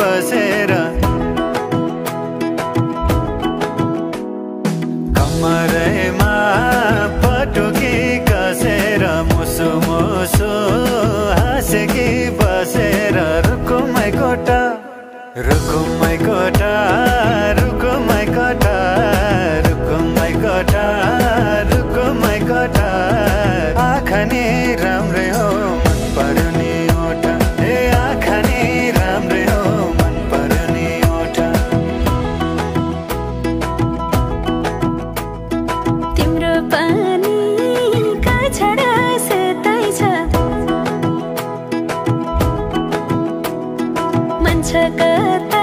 बसेर कमरैमा पटुकी कसेर मुसु मुसु हाँसेकी बसेर रुकुमै कोटा रुकुमै कोटा रुकुमै कोटा रुकुमै कोटा रुकुमै कोटा आँखा नि राम्रै हो मन पर्ने ओठा ए आँखा नि राम्रै हो मन पर्ने ओठा तिम्रो पानी का छडा सेतै छ मन छ कता